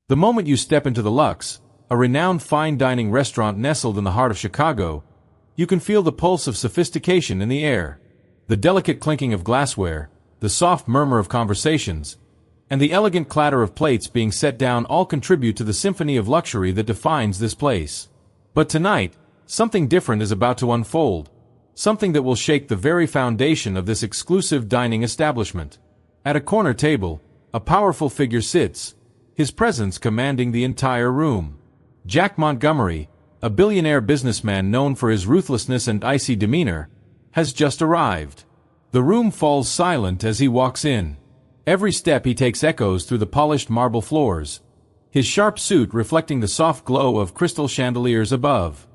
The moment you step into the Lux, a renowned fine dining restaurant nestled in the heart of Chicago, you can feel the pulse of sophistication in the air. The delicate clinking of glassware, the soft murmur of conversations, and the elegant clatter of plates being set down all contribute to the symphony of luxury that defines this place. But tonight, something different is about to unfold, something that will shake the very foundation of this exclusive dining establishment. At a corner table, a powerful figure sits, his presence commanding the entire room. Jack Montgomery, a billionaire businessman known for his ruthlessness and icy demeanor, has just arrived. The room falls silent as he walks in. Every step he takes echoes through the polished marble floors, his sharp suit reflecting the soft glow of crystal chandeliers above.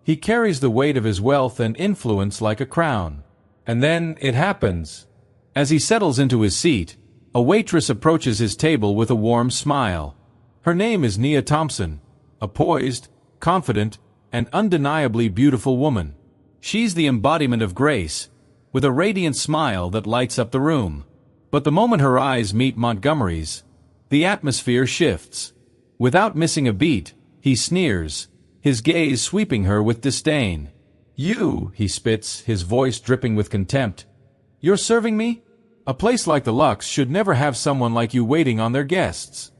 He carries the weight of his wealth and influence like a crown. And then it happens. As he settles into his seat, a waitress approaches his table with a warm smile. Her name is Nia Thompson, a poised, confident, and undeniably beautiful woman. She's the embodiment of grace, with a radiant smile that lights up the room. But the moment her eyes meet Montgomery's, the atmosphere shifts. Without missing a beat, he sneers, his gaze sweeping her with disdain. "You," he spits, his voice dripping with contempt. "You're serving me? A place like the Lux should never have someone like you waiting on their guests."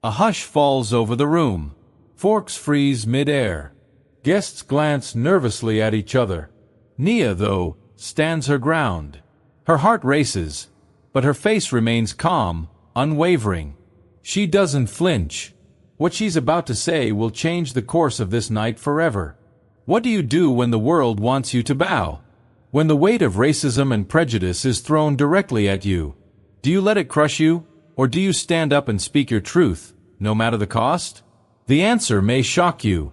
A hush falls over the room. Forks freeze mid-air. Guests glance nervously at each other. Nia, though, stands her ground. Her heart races, but her face remains calm, unwavering. She doesn't flinch. What she's about to say will change the course of this night forever. What do you do when the world wants you to bow? When the weight of racism and prejudice is thrown directly at you? Do you let it crush you, or do you stand up and speak your truth, no matter the cost? The answer may shock you.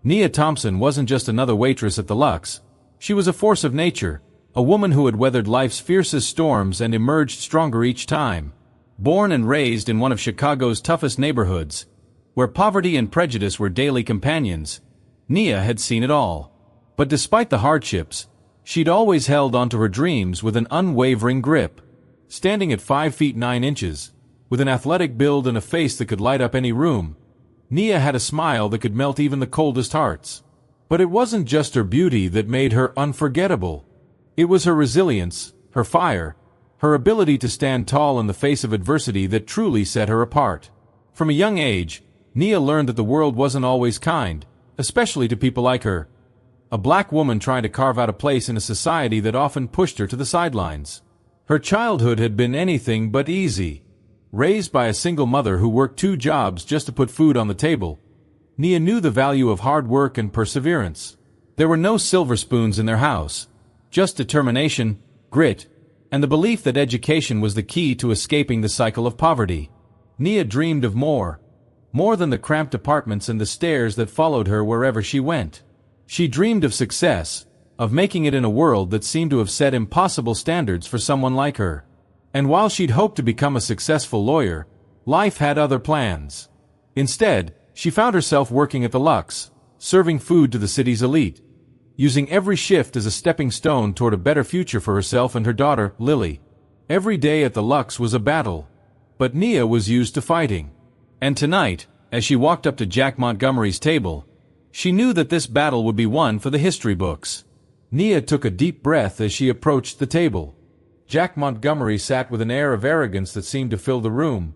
Nia Thompson wasn't just another waitress at the Lux. She was a force of nature, a woman who had weathered life's fiercest storms and emerged stronger each time. Born and raised in one of Chicago's toughest neighborhoods, where poverty and prejudice were daily companions, Nia had seen it all. But despite the hardships, she'd always held onto her dreams with an unwavering grip. Standing at 5 feet 9 inches, with an athletic build and a face that could light up any room, Nia had a smile that could melt even the coldest hearts. But it wasn't just her beauty that made her unforgettable. It was her resilience, her fire, her ability to stand tall in the face of adversity that truly set her apart. From a young age, Nia learned that the world wasn't always kind, especially to people like her. A black woman trying to carve out a place in a society that often pushed her to the sidelines. Her childhood had been anything but easy. Raised by a single mother who worked 2 jobs just to put food on the table, Nia knew the value of hard work and perseverance. There were no silver spoons in their house, just determination, grit, and the belief that education was the key to escaping the cycle of poverty. Nia dreamed of more than the cramped apartments and the stares that followed her wherever she went. She dreamed of success, of making it in a world that seemed to have set impossible standards for someone like her. And while she'd hoped to become a successful lawyer, life had other plans. Instead, she found herself working at the Lux, serving food to the city's elite, using every shift as a stepping stone toward a better future for herself and her daughter, Lily. Every day at the Lux was a battle, but Nia was used to fighting. And tonight, as she walked up to Jack Montgomery's table, she knew that this battle would be one for the history books. Nia took a deep breath as she approached the table. Jack Montgomery sat with an air of arrogance that seemed to fill the room,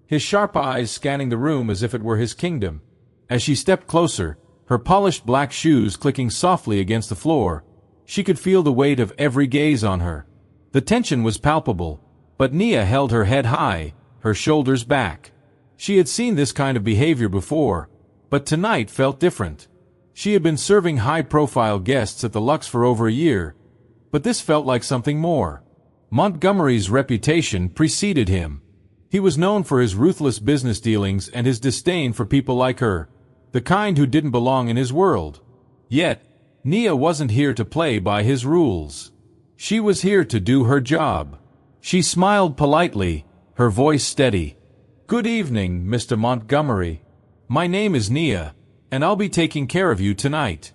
his sharp eyes scanning the room as if it were his kingdom. As she stepped closer, her polished black shoes clicking softly against the floor, she could feel the weight of every gaze on her. The tension was palpable, but Nia held her head high, her shoulders back. She had seen this kind of behavior before, but tonight felt different. She had been serving high-profile guests at the Lux for over a year, but this felt like something more. Montgomery's reputation preceded him. He was known for his ruthless business dealings and his disdain for people like her, the kind who didn't belong in his world. Yet, Nia wasn't here to play by his rules. She was here to do her job. She smiled politely, her voice steady. "Good evening, Mr. Montgomery. My name is Nia, and I'll be taking care of you tonight."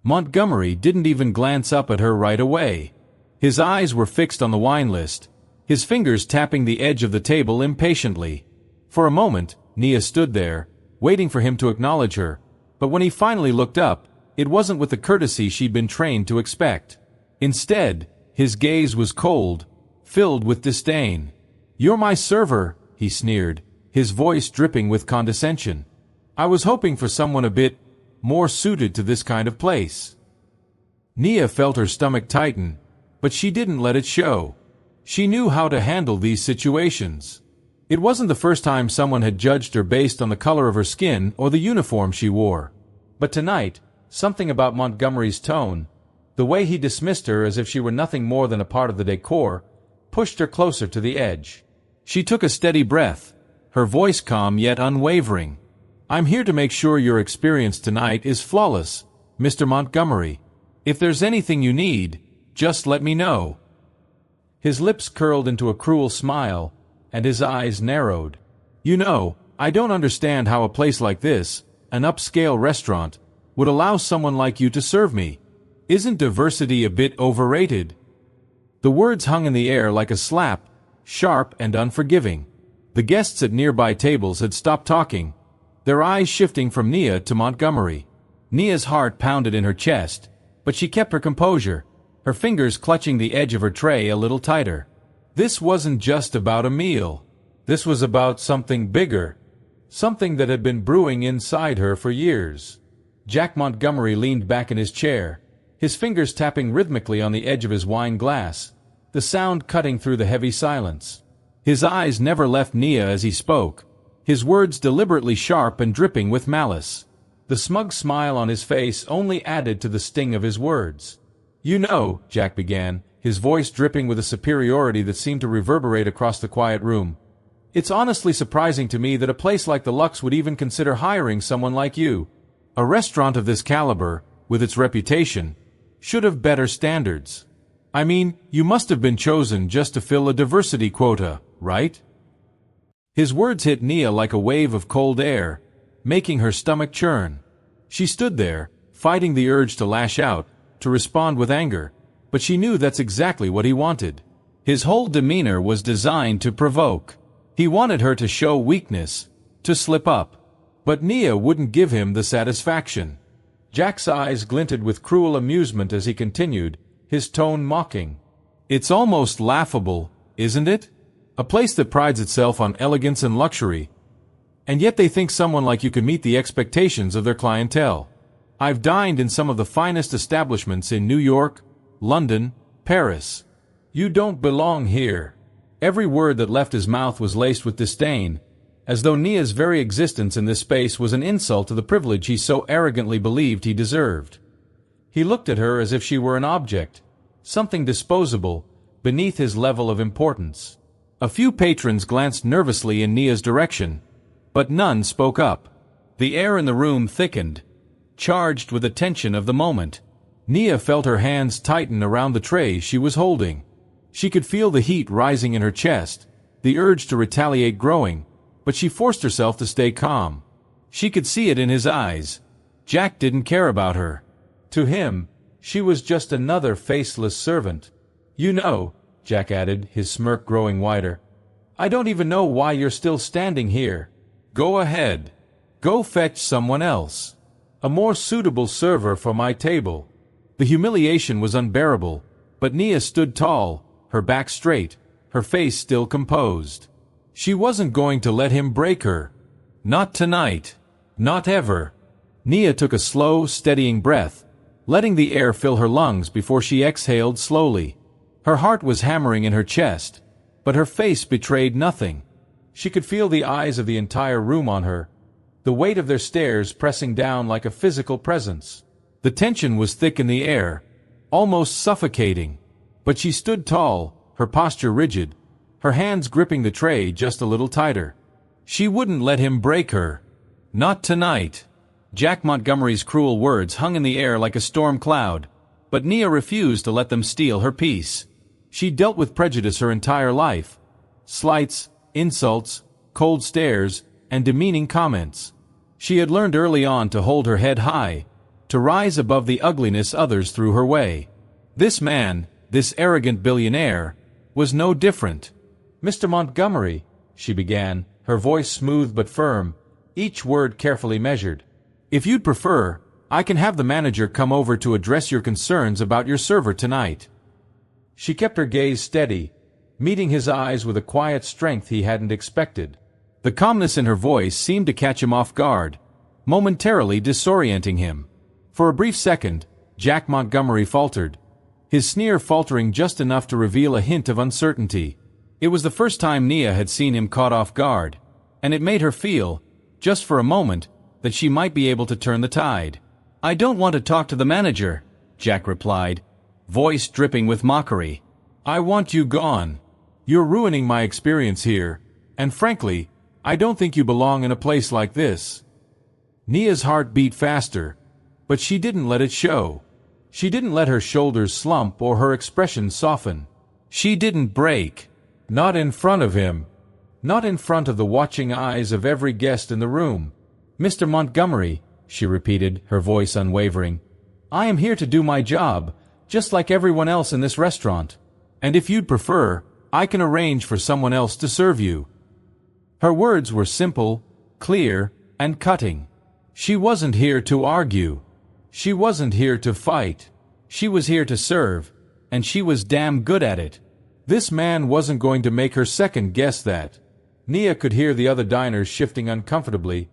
Montgomery didn't even glance up at her right away. His eyes were fixed on the wine list, his fingers tapping the edge of the table impatiently. For a moment, Nia stood there, waiting for him to acknowledge her, but when he finally looked up, it wasn't with the courtesy she'd been trained to expect. Instead, his gaze was cold, filled with disdain. "You're my server," he sneered, his voice dripping with condescension. "I was hoping for someone a bit more suited to this kind of place." Nia felt her stomach tighten, but she didn't let it show. She knew how to handle these situations. It wasn't the first time someone had judged her based on the color of her skin or the uniform she wore. But tonight, something about Montgomery's tone, the way he dismissed her as if she were nothing more than a part of the decor, pushed her closer to the edge. She took a steady breath, her voice calm yet unwavering. "I'm here to make sure your experience tonight is flawless, Mr. Montgomery. If there's anything you need, just let me know." His lips curled into a cruel smile, and his eyes narrowed. "You know, I don't understand how a place like this, an upscale restaurant, would allow someone like you to serve me. Isn't diversity a bit overrated?" The words hung in the air like a slap, sharp and unforgiving. The guests at nearby tables had stopped talking, their eyes shifting from Nia to Montgomery. Nia's heart pounded in her chest, but she kept her composure, her fingers clutching the edge of her tray a little tighter. This wasn't just about a meal. This was about something bigger, something that had been brewing inside her for years. Jack Montgomery leaned back in his chair, his fingers tapping rhythmically on the edge of his wine glass, the sound cutting through the heavy silence. His eyes never left Nia as he spoke, his words deliberately sharp and dripping with malice. The smug smile on his face only added to the sting of his words. "You know," Jack began, his voice dripping with a superiority that seemed to reverberate across the quiet room, "it's honestly surprising to me that a place like the Lux would even consider hiring someone like you. A restaurant of this caliber, with its reputation, should have better standards. I mean, you must have been chosen just to fill a diversity quota, right?" His words hit Nia like a wave of cold air, making her stomach churn. She stood there, fighting the urge to lash out, to respond with anger, but she knew that's exactly what he wanted. His whole demeanor was designed to provoke. He wanted her to show weakness, to slip up. But Nia wouldn't give him the satisfaction. Jack's eyes glinted with cruel amusement as he continued, his tone mocking. "It's almost laughable, isn't it? A place that prides itself on elegance and luxury. And yet they think someone like you can meet the expectations of their clientele. I've dined in some of the finest establishments in New York, London, Paris. You don't belong here." Every word that left his mouth was laced with disdain, as though Nia's very existence in this space was an insult to the privilege he so arrogantly believed he deserved. He looked at her as if she were an object, something disposable, beneath his level of importance. A few patrons glanced nervously in Nia's direction, but none spoke up. The air in the room thickened, charged with the tension of the moment. Nia felt her hands tighten around the tray she was holding. She could feel the heat rising in her chest, the urge to retaliate growing, but she forced herself to stay calm. She could see it in his eyes. Jack didn't care about her. To him, she was just another faceless servant. "You know," Jack added, his smirk growing wider, "I don't even know why you're still standing here. Go ahead. Go fetch someone else. A more suitable server for my table." The humiliation was unbearable, but Nia stood tall, her back straight, her face still composed. She wasn't going to let him break her. Not tonight. Not ever. Nia took a slow, steadying breath, letting the air fill her lungs before she exhaled slowly. Her heart was hammering in her chest, but her face betrayed nothing. She could feel the eyes of the entire room on her, the weight of their stares pressing down like a physical presence. The tension was thick in the air, almost suffocating, but she stood tall, her posture rigid, her hands gripping the tray just a little tighter. She wouldn't let him break her. Not tonight. Jack Montgomery's cruel words hung in the air like a storm cloud, but Nia refused to let them steal her peace. She dealt with prejudice her entire life. Slights, insults, cold stares, and demeaning comments. She had learned early on to hold her head high, to rise above the ugliness others threw her way. This man, this arrogant billionaire, was no different. "Mr. Montgomery," she began, her voice smooth but firm, each word carefully measured. "If you'd prefer, I can have the manager come over to address your concerns about your server tonight." She kept her gaze steady, meeting his eyes with a quiet strength he hadn't expected. The calmness in her voice seemed to catch him off guard, momentarily disorienting him. For a brief second, Jack Montgomery faltered, his sneer faltering just enough to reveal a hint of uncertainty. It was the first time Nia had seen him caught off guard, and it made her feel, just for a moment, that she might be able to turn the tide. "I don't want to talk to the manager," Jack replied, voice dripping with mockery. "I want you gone. You're ruining my experience here, and frankly, I don't think you belong in a place like this." Nia's heart beat faster, but she didn't let it show. She didn't let her shoulders slump or her expression soften. She didn't break. Not in front of him. Not in front of the watching eyes of every guest in the room. "Mr. Montgomery," she repeated, her voice unwavering, "I am here to do my job, just like everyone else in this restaurant. And if you'd prefer, I can arrange for someone else to serve you." Her words were simple, clear, and cutting. She wasn't here to argue. She wasn't here to fight. She was here to serve, and she was damn good at it. This man wasn't going to make her second-guess that. Nia could hear the other diners shifting uncomfortably,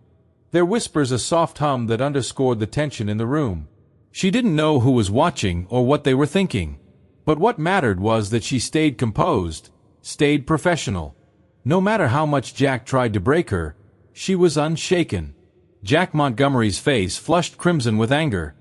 their whispers a soft hum that underscored the tension in the room. She didn't know who was watching or what they were thinking. But what mattered was that she stayed composed, stayed professional. No matter how much Jack tried to break her, she was unshaken. Jack Montgomery's face flushed crimson with anger,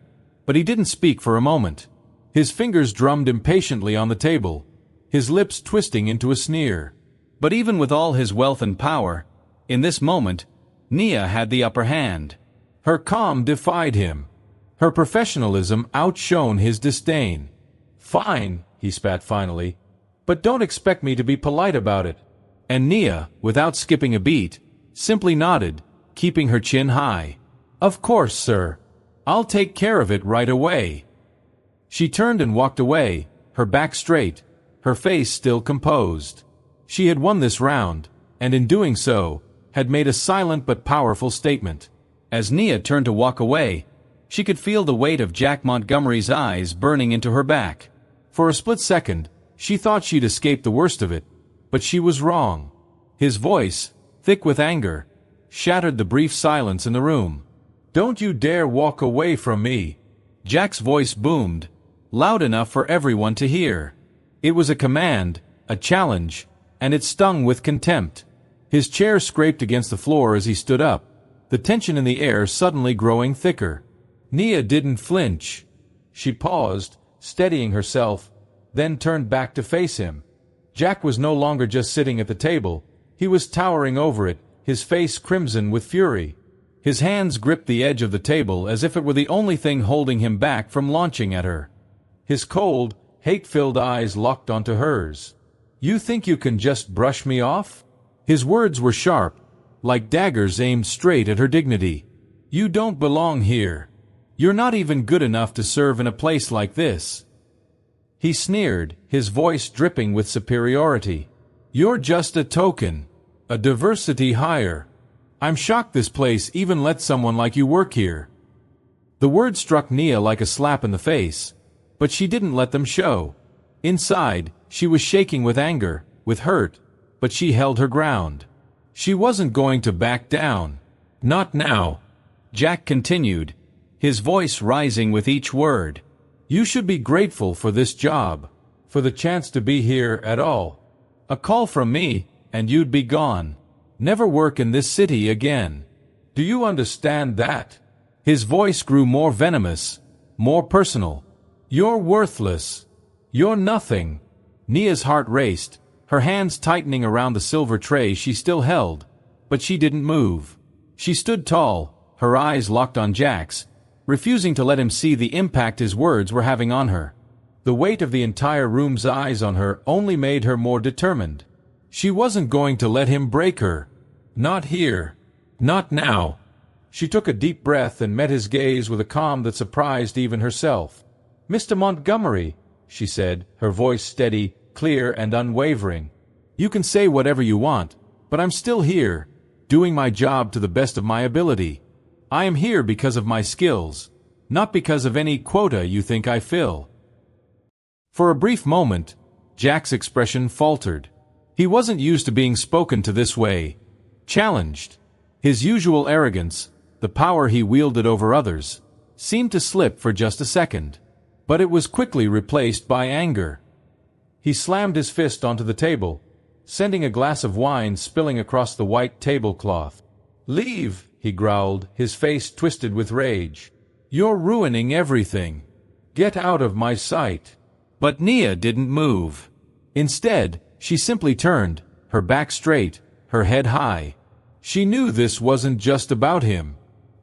but he didn't speak for a moment. His fingers drummed impatiently on the table, his lips twisting into a sneer. But even with all his wealth and power, in this moment, Nia had the upper hand. Her calm defied him. Her professionalism outshone his disdain. "Fine," he spat finally, "but don't expect me to be polite about it." And Nia, without skipping a beat, simply nodded, keeping her chin high. "Of course, sir. I'll take care of it right away." She turned and walked away, her back straight, her face still composed. She had won this round, and in doing so, had made a silent but powerful statement. As Nia turned to walk away, she could feel the weight of Jack Montgomery's eyes burning into her back. For a split second, she thought she'd escaped the worst of it, but she was wrong. His voice, thick with anger, shattered the brief silence in the room. "Don't you dare walk away from me!" Jack's voice boomed, loud enough for everyone to hear. It was a command, a challenge, and it stung with contempt. His chair scraped against the floor as he stood up, the tension in the air suddenly growing thicker. Nia didn't flinch. She paused, steadying herself, then turned back to face him. Jack was no longer just sitting at the table, he was towering over it, his face crimson with fury. His hands gripped the edge of the table as if it were the only thing holding him back from launching at her. His cold, hate-filled eyes locked onto hers. "You think you can just brush me off?" His words were sharp, like daggers aimed straight at her dignity. "You don't belong here. You're not even good enough to serve in a place like this." He sneered, his voice dripping with superiority. "You're just a token, a diversity hire. I'm shocked this place even lets someone like you work here." The words struck Nia like a slap in the face, but she didn't let them show. Inside, she was shaking with anger, with hurt, but she held her ground. She wasn't going to back down. "Not now," Jack continued, his voice rising with each word. "You should be grateful for this job, for the chance to be here at all. A call from me, and you'd be gone. Never work in this city again. Do you understand that?" His voice grew more venomous, more personal. "You're worthless. You're nothing." Nia's heart raced, her hands tightening around the silver tray she still held, but she didn't move. She stood tall, her eyes locked on Jack's, refusing to let him see the impact his words were having on her. The weight of the entire room's eyes on her only made her more determined. She wasn't going to let him break her. Not here. Not now. She took a deep breath and met his gaze with a calm that surprised even herself. "Mr. Montgomery," she said, her voice steady, clear, and unwavering. "You can say whatever you want, but I'm still here, doing my job to the best of my ability. I am here because of my skills, not because of any quota you think I fill." For a brief moment, Jack's expression faltered. He wasn't used to being spoken to this way, challenged. His usual arrogance, the power he wielded over others, seemed to slip for just a second. But it was quickly replaced by anger. He slammed his fist onto the table, sending a glass of wine spilling across the white tablecloth. "Leave," he growled, his face twisted with rage. "You're ruining everything. Get out of my sight." But Nia didn't move. Instead, she simply turned, her back straight, her head high. She knew this wasn't just about him.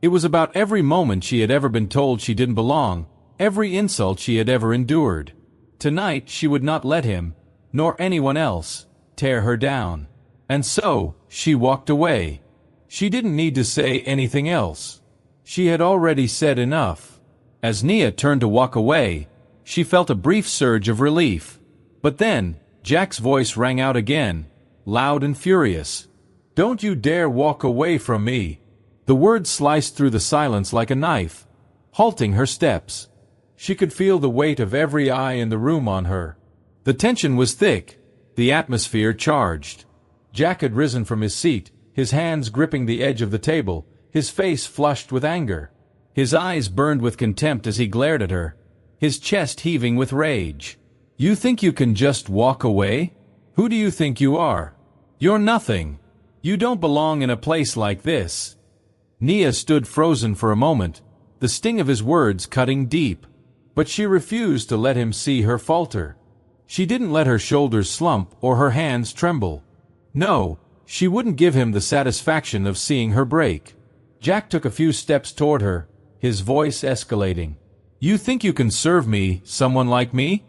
It was about every moment she had ever been told she didn't belong, every insult she had ever endured. Tonight she would not let him, nor anyone else, tear her down. And so, she walked away. She didn't need to say anything else. She had already said enough. As Nia turned to walk away, she felt a brief surge of relief. But then, Jack's voice rang out again, loud and furious. "Don't you dare walk away from me." The words sliced through the silence like a knife, halting her steps. She could feel the weight of every eye in the room on her. The tension was thick, the atmosphere charged. Jack had risen from his seat, his hands gripping the edge of the table, his face flushed with anger. His eyes burned with contempt as he glared at her, his chest heaving with rage. "You think you can just walk away? Who do you think you are? You're nothing. You don't belong in a place like this." Nia stood frozen for a moment, the sting of his words cutting deep. But she refused to let him see her falter. She didn't let her shoulders slump or her hands tremble. No, she wouldn't give him the satisfaction of seeing her break. Jack took a few steps toward her, his voice escalating. "You think you can serve me, someone like me?"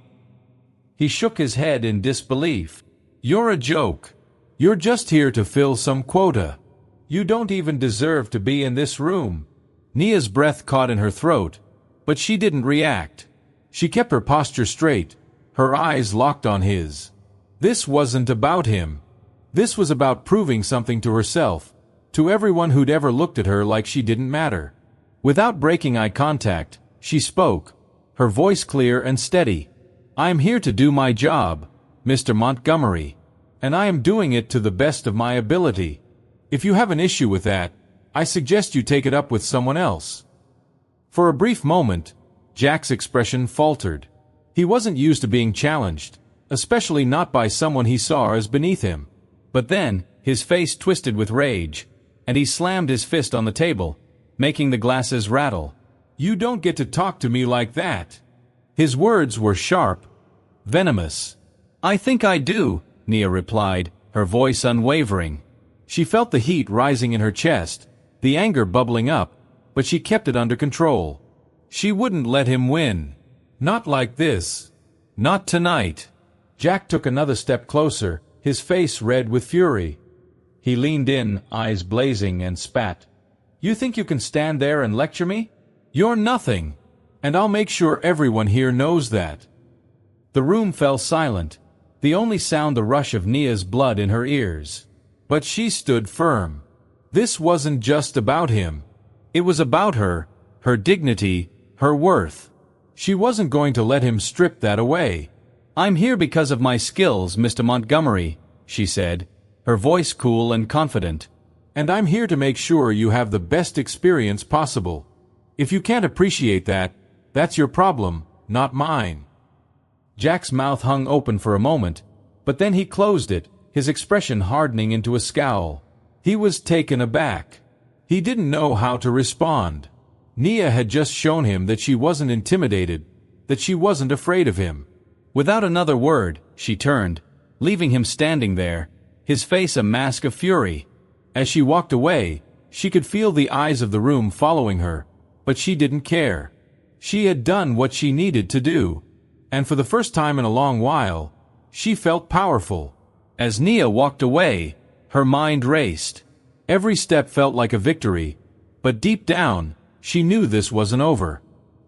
He shook his head in disbelief. "You're a joke. You're just here to fill some quota. You don't even deserve to be in this room." Nia's breath caught in her throat, but she didn't react. She kept her posture straight, her eyes locked on his. This wasn't about him. This was about proving something to herself, to everyone who'd ever looked at her like she didn't matter. Without breaking eye contact, she spoke, her voice clear and steady. "I'm here to do my job, Mr. Montgomery, and I am doing it to the best of my ability. If you have an issue with that, I suggest you take it up with someone else." For a brief moment, Jack's expression faltered. He wasn't used to being challenged, especially not by someone he saw as beneath him. But then, his face twisted with rage, and he slammed his fist on the table, making the glasses rattle. "You don't get to talk to me like that." His words were sharp, venomous. "I think I do," Nia replied, her voice unwavering. She felt the heat rising in her chest, the anger bubbling up, but she kept it under control. She wouldn't let him win. Not like this. Not tonight. Jack took another step closer, his face red with fury. He leaned in, eyes blazing, and spat. "You think you can stand there and lecture me? You're nothing. And I'll make sure everyone here knows that." The room fell silent, the only sound the rush of Nia's blood in her ears. But she stood firm. This wasn't just about him. It was about her, her dignity, her worth. She wasn't going to let him strip that away. "I'm here because of my skills, Mr. Montgomery," she said, her voice cool and confident. "And I'm here to make sure you have the best experience possible. If you can't appreciate that, that's your problem, not mine." Jack's mouth hung open for a moment, but then he closed it, his expression hardening into a scowl. He was taken aback. He didn't know how to respond. Nia had just shown him that she wasn't intimidated, that she wasn't afraid of him. Without another word, she turned, leaving him standing there, his face a mask of fury. As she walked away, she could feel the eyes of the room following her, but she didn't care. She had done what she needed to do, and for the first time in a long while, she felt powerful. As Nia walked away, her mind raced. Every step felt like a victory, but deep down, she knew this wasn't over.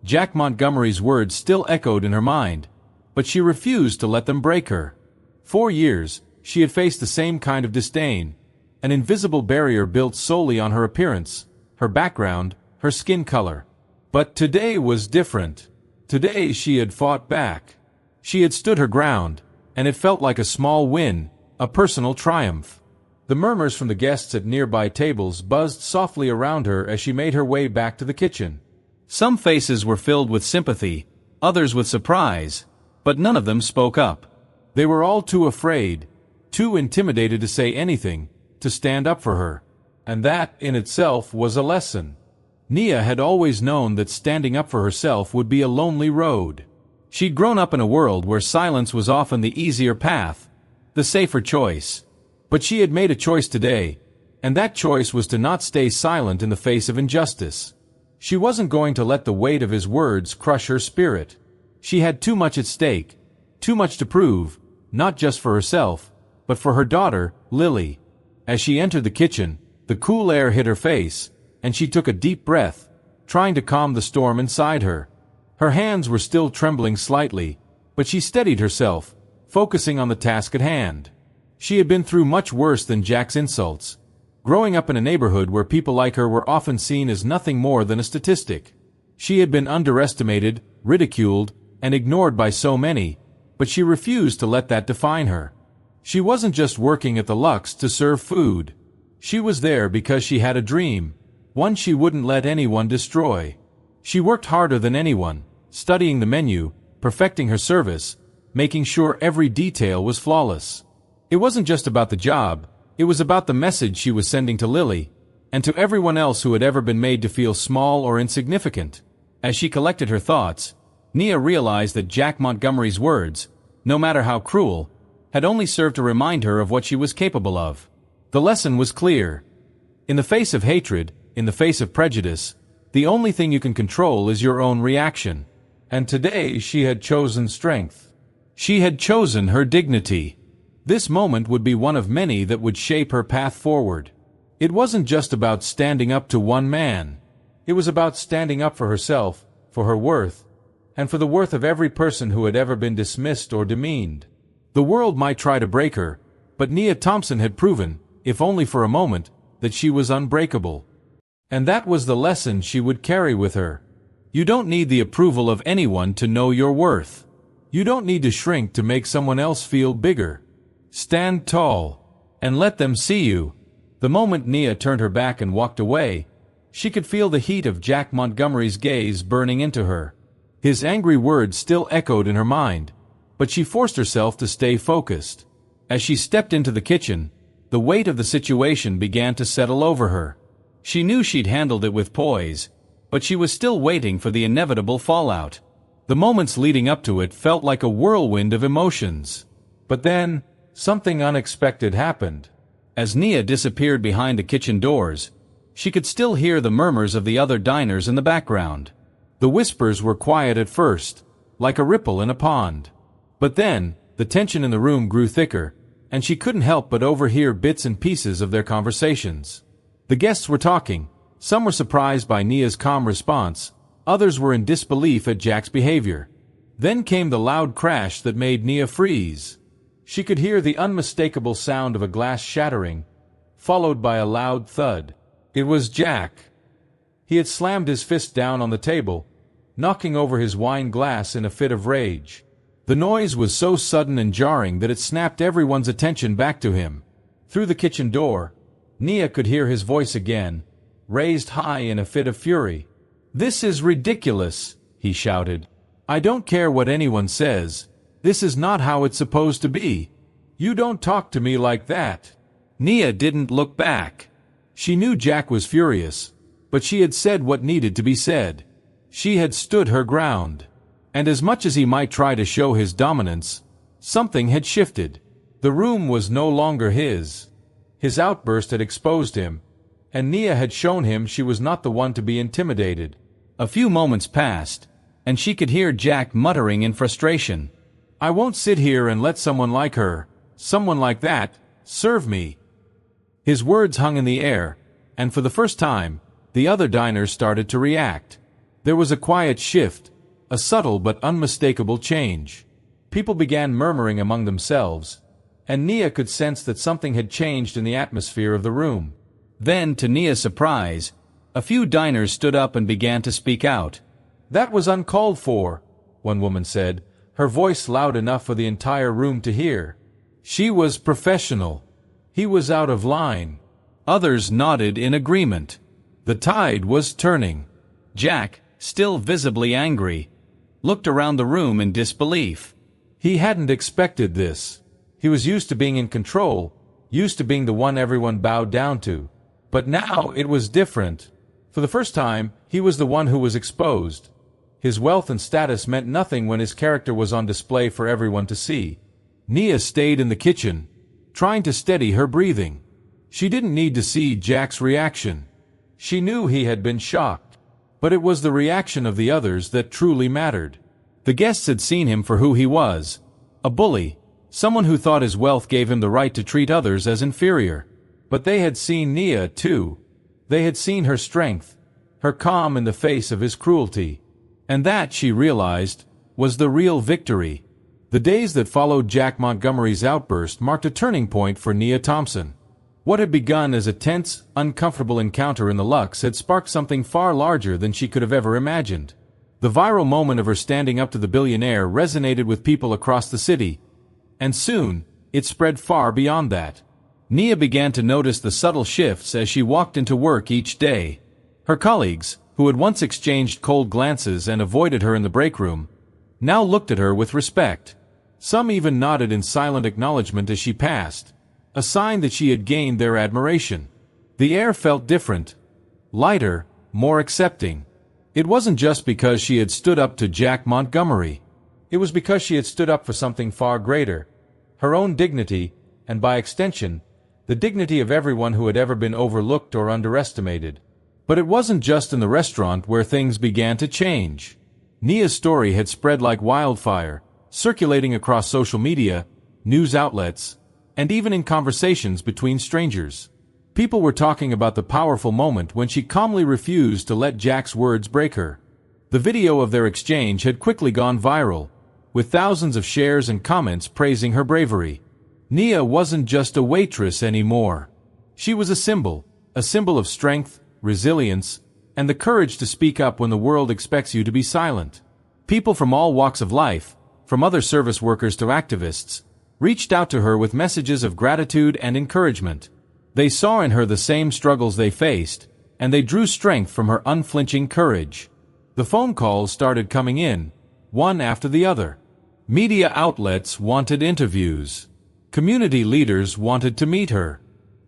Jack Montgomery's words still echoed in her mind, but she refused to let them break her. 4 years, she had faced the same kind of disdain, an invisible barrier built solely on her appearance, her background, her skin color. But today was different. Today she had fought back. She had stood her ground, and it felt like a small win, a personal triumph. The murmurs from the guests at nearby tables buzzed softly around her as she made her way back to the kitchen. Some faces were filled with sympathy, others with surprise, but none of them spoke up. They were all too afraid, too intimidated to say anything, to stand up for her. And that, in itself, was a lesson. Nia had always known that standing up for herself would be a lonely road. She'd grown up in a world where silence was often the easier path, the safer choice. But she had made a choice today, and that choice was to not stay silent in the face of injustice. She wasn't going to let the weight of his words crush her spirit. She had too much at stake, too much to prove, not just for herself, but for her daughter, Lily. As she entered the kitchen, the cool air hit her face, and she took a deep breath, trying to calm the storm inside her. Her hands were still trembling slightly, but she steadied herself, focusing on the task at hand. She had been through much worse than Jack's insults, growing up in a neighborhood where people like her were often seen as nothing more than a statistic. She had been underestimated, ridiculed, and ignored by so many, but she refused to let that define her. She wasn't just working at the Lux to serve food. She was there because she had a dream, one she wouldn't let anyone destroy. She worked harder than anyone, studying the menu, perfecting her service, making sure every detail was flawless. It wasn't just about the job, it was about the message she was sending to Lily, and to everyone else who had ever been made to feel small or insignificant. As she collected her thoughts, Nia realized that Jack Montgomery's words, no matter how cruel, had only served to remind her of what she was capable of. The lesson was clear. In the face of hatred, in the face of prejudice, the only thing you can control is your own reaction. And today she had chosen strength. She had chosen her dignity. This moment would be one of many that would shape her path forward. It wasn't just about standing up to one man. It was about standing up for herself, for her worth, and for the worth of every person who had ever been dismissed or demeaned. The world might try to break her, but Nia Thompson had proven, if only for a moment, that she was unbreakable. And that was the lesson she would carry with her. You don't need the approval of anyone to know your worth. You don't need to shrink to make someone else feel bigger. Stand tall, and let them see you. The moment Nia turned her back and walked away, she could feel the heat of Jack Montgomery's gaze burning into her. His angry words still echoed in her mind, but she forced herself to stay focused. As she stepped into the kitchen, the weight of the situation began to settle over her. She knew she'd handled it with poise, but she was still waiting for the inevitable fallout. The moments leading up to it felt like a whirlwind of emotions. But then, something unexpected happened. As Nia disappeared behind the kitchen doors, she could still hear the murmurs of the other diners in the background. The whispers were quiet at first, like a ripple in a pond. But then, the tension in the room grew thicker, and she couldn't help but overhear bits and pieces of their conversations. The guests were talking. Some were surprised by Nia's calm response, others were in disbelief at Jack's behavior. Then came the loud crash that made Nia freeze. She could hear the unmistakable sound of a glass shattering, followed by a loud thud. It was Jack. He had slammed his fist down on the table, knocking over his wine glass in a fit of rage. The noise was so sudden and jarring that it snapped everyone's attention back to him. Through the kitchen door, Nia could hear his voice again, raised high in a fit of fury. "This is ridiculous," he shouted. "I don't care what anyone says. This is not how it's supposed to be. You don't talk to me like that." Nia didn't look back. She knew Jack was furious, but she had said what needed to be said. She had stood her ground. And as much as he might try to show his dominance, something had shifted. The room was no longer his. His outburst had exposed him, and Nia had shown him she was not the one to be intimidated. A few moments passed, and she could hear Jack muttering in frustration. "I won't sit here and let someone like her, someone like that, serve me." His words hung in the air, and for the first time, the other diners started to react. There was a quiet shift, a subtle but unmistakable change. People began murmuring among themselves. and Nia could sense that something had changed in the atmosphere of the room. Then, to Nia's surprise, a few diners stood up and began to speak out. "That was uncalled for," one woman said, her voice loud enough for the entire room to hear. "She was professional. He was out of line." Others nodded in agreement. The tide was turning. Jack, still visibly angry, looked around the room in disbelief. He hadn't expected this. He was used to being in control, used to being the one everyone bowed down to. But now it was different. For the first time, he was the one who was exposed. His wealth and status meant nothing when his character was on display for everyone to see. Nia stayed in the kitchen, trying to steady her breathing. She didn't need to see Jack's reaction. She knew he had been shocked. But it was the reaction of the others that truly mattered. The guests had seen him for who he was, a bully, someone who thought his wealth gave him the right to treat others as inferior. But they had seen Nia, too. They had seen her strength, her calm in the face of his cruelty. And that, she realized, was the real victory. The days that followed Jack Montgomery's outburst marked a turning point for Nia Thompson. What had begun as a tense, uncomfortable encounter in the Lux had sparked something far larger than she could have ever imagined. The viral moment of her standing up to the billionaire resonated with people across the city, and soon, it spread far beyond that. Nia began to notice the subtle shifts as she walked into work each day. Her colleagues, who had once exchanged cold glances and avoided her in the break room, now looked at her with respect. Some even nodded in silent acknowledgement as she passed, a sign that she had gained their admiration. The air felt different, lighter, more accepting. It wasn't just because she had stood up to Jack Montgomery. It was because she had stood up for something far greater, her own dignity, and by extension, the dignity of everyone who had ever been overlooked or underestimated. But it wasn't just in the restaurant where things began to change. Nia's story had spread like wildfire, circulating across social media, news outlets, and even in conversations between strangers. People were talking about the powerful moment when she calmly refused to let Jack's words break her. The video of their exchange had quickly gone viral, with thousands of shares and comments praising her bravery. Nia wasn't just a waitress anymore. She was a symbol of strength, resilience, and the courage to speak up when the world expects you to be silent. People from all walks of life, from other service workers to activists, reached out to her with messages of gratitude and encouragement. They saw in her the same struggles they faced, and they drew strength from her unflinching courage. The phone calls started coming in, one after the other. Media outlets wanted interviews. Community leaders wanted to meet her.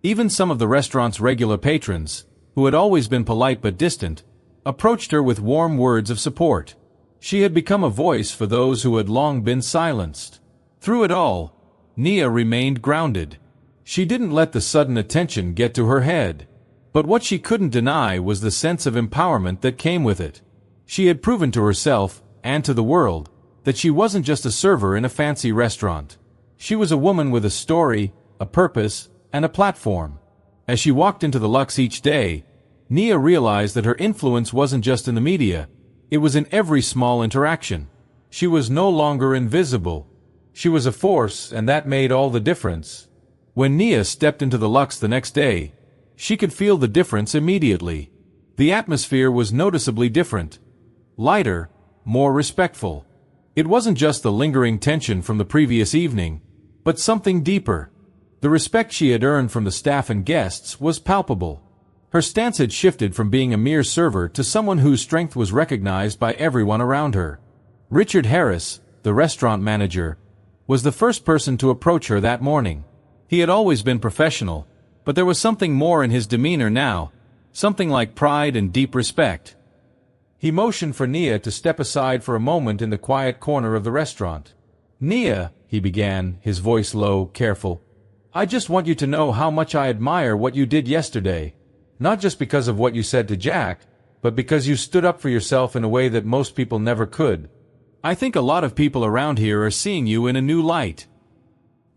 Even some of the restaurant's regular patrons, who had always been polite but distant, approached her with warm words of support. She had become a voice for those who had long been silenced. Through it all, Nia remained grounded. She didn't let the sudden attention get to her head. But what she couldn't deny was the sense of empowerment that came with it. She had proven to herself, and to the world, that she wasn't just a server in a fancy restaurant. She was a woman with a story, a purpose, and a platform. As she walked into the Lux each day, Nia realized that her influence wasn't just in the media, it was in every small interaction. She was no longer invisible. She was a force, and that made all the difference. When Nia stepped into the Lux the next day, she could feel the difference immediately. The atmosphere was noticeably different. Lighter, more respectful. It wasn't just the lingering tension from the previous evening, but something deeper. The respect she had earned from the staff and guests was palpable. Her stance had shifted from being a mere server to someone whose strength was recognized by everyone around her. Richard Harris, the restaurant manager, was the first person to approach her that morning. He had always been professional, but there was something more in his demeanor now, something like pride and deep respect. He motioned for Nia to step aside for a moment in the quiet corner of the restaurant. "Nia," he began, his voice low, careful, "I just want you to know how much I admire what you did yesterday. Not just because of what you said to Jack, but because you stood up for yourself in a way that most people never could. I think a lot of people around here are seeing you in a new light."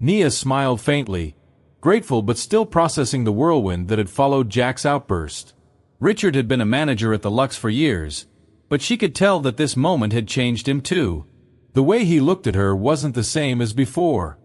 Nia smiled faintly, grateful but still processing the whirlwind that had followed Jack's outburst. Richard had been a manager at the Lux for years, but she could tell that this moment had changed him too. The way he looked at her wasn't the same as before.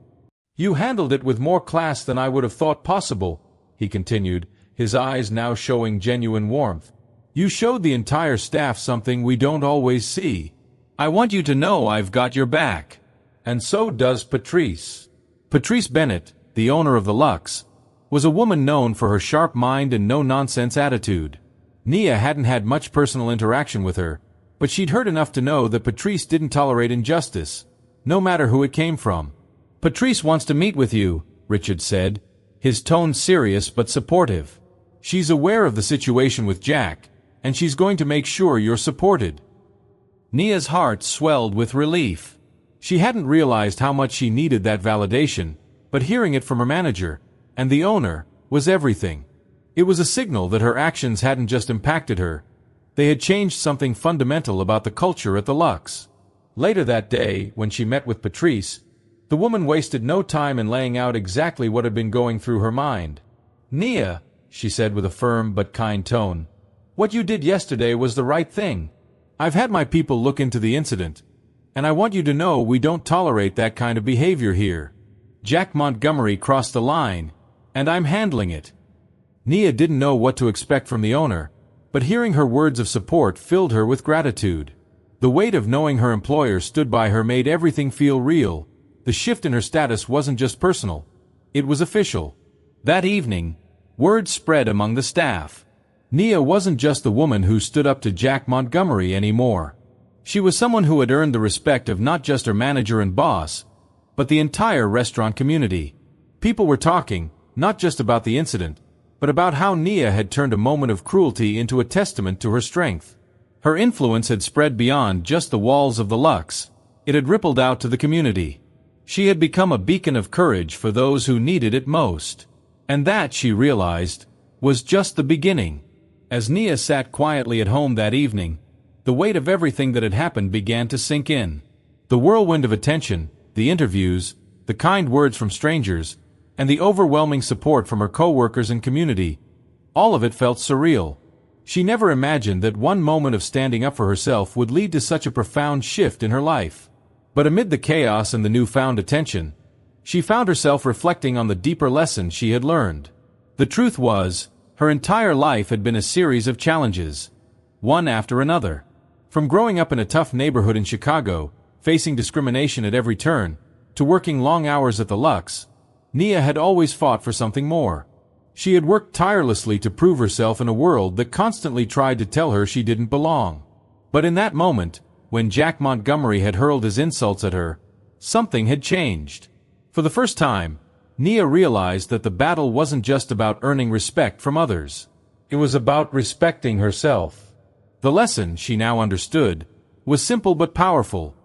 You handled it with more class than I would have thought possible, he continued, his eyes now showing genuine warmth. You showed the entire staff something we don't always see. I want you to know I've got your back. And so does Patrice. Patrice Bennett, the owner of the Lux, was a woman known for her sharp mind and no-nonsense attitude. Nia hadn't had much personal interaction with her, but she'd heard enough to know that Patrice didn't tolerate injustice, no matter who it came from. Patrice wants to meet with you, Richard said, his tone serious but supportive. She's aware of the situation with Jack, and she's going to make sure you're supported. Nia's heart swelled with relief. She hadn't realized how much she needed that validation, but hearing it from her manager, and the owner, was everything. It was a signal that her actions hadn't just impacted her, they had changed something fundamental about the culture at the Lux. Later that day, when she met with Patrice, the woman wasted no time in laying out exactly what had been going through her mind. Nia, she said with a firm but kind tone, what you did yesterday was the right thing. I've had my people look into the incident, and I want you to know we don't tolerate that kind of behavior here. Jack Montgomery crossed the line, and I'm handling it. Nia didn't know what to expect from the owner, but hearing her words of support filled her with gratitude. The weight of knowing her employer stood by her made everything feel real. The shift in her status wasn't just personal, it was official. That evening, word spread among the staff. Nia wasn't just the woman who stood up to Jack Montgomery anymore. She was someone who had earned the respect of not just her manager and boss, but the entire restaurant community. People were talking, not just about the incident, but about how Nia had turned a moment of cruelty into a testament to her strength. Her influence had spread beyond just the walls of the Lux. It had rippled out to the community. She had become a beacon of courage for those who needed it most. And that, she realized, was just the beginning. As Nia sat quietly at home that evening, the weight of everything that had happened began to sink in. The whirlwind of attention, the interviews, the kind words from strangers, and the overwhelming support from her co-workers and community, all of it felt surreal. She never imagined that one moment of standing up for herself would lead to such a profound shift in her life. But amid the chaos and the newfound attention, she found herself reflecting on the deeper lesson she had learned. The truth was, her entire life had been a series of challenges, one after another. From growing up in a tough neighborhood in Chicago, facing discrimination at every turn, to working long hours at the Lux, Nia had always fought for something more. She had worked tirelessly to prove herself in a world that constantly tried to tell her she didn't belong. But in that moment, when Jack Montgomery had hurled his insults at her, something had changed. For the first time, Nia realized that the battle wasn't just about earning respect from others. It was about respecting herself. The lesson, she now understood, was simple but powerful.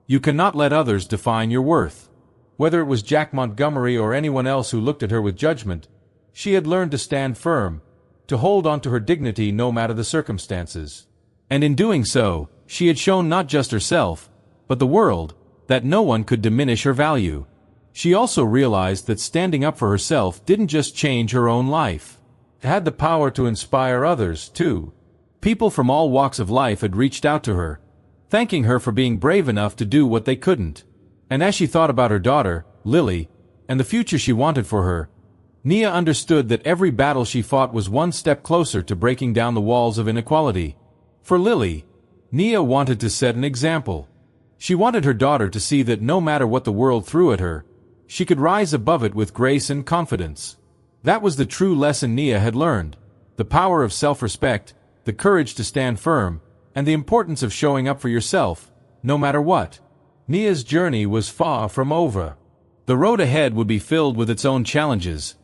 You cannot let others define your worth. Whether it was Jack Montgomery or anyone else who looked at her with judgment, she had learned to stand firm, to hold on to her dignity no matter the circumstances. And in doing so, she had shown not just herself, but the world, that no one could diminish her value. She also realized that standing up for herself didn't just change her own life. It had the power to inspire others, too. People from all walks of life had reached out to her, thanking her for being brave enough to do what they couldn't. And as she thought about her daughter, Lily, and the future she wanted for her, Nia understood that every battle she fought was one step closer to breaking down the walls of inequality. For Lily, Nia wanted to set an example. She wanted her daughter to see that no matter what the world threw at her, she could rise above it with grace and confidence. That was the true lesson Nia had learned, the power of self-respect, the courage to stand firm, and the importance of showing up for yourself, no matter what. Nia's journey was far from over. The road ahead would be filled with its own challenges,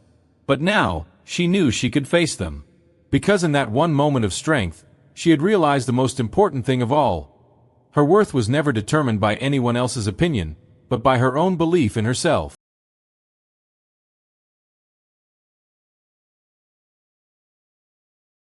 but now, she knew she could face them. Because in that one moment of strength, she had realized the most important thing of all. Her worth was never determined by anyone else's opinion, but by her own belief in herself.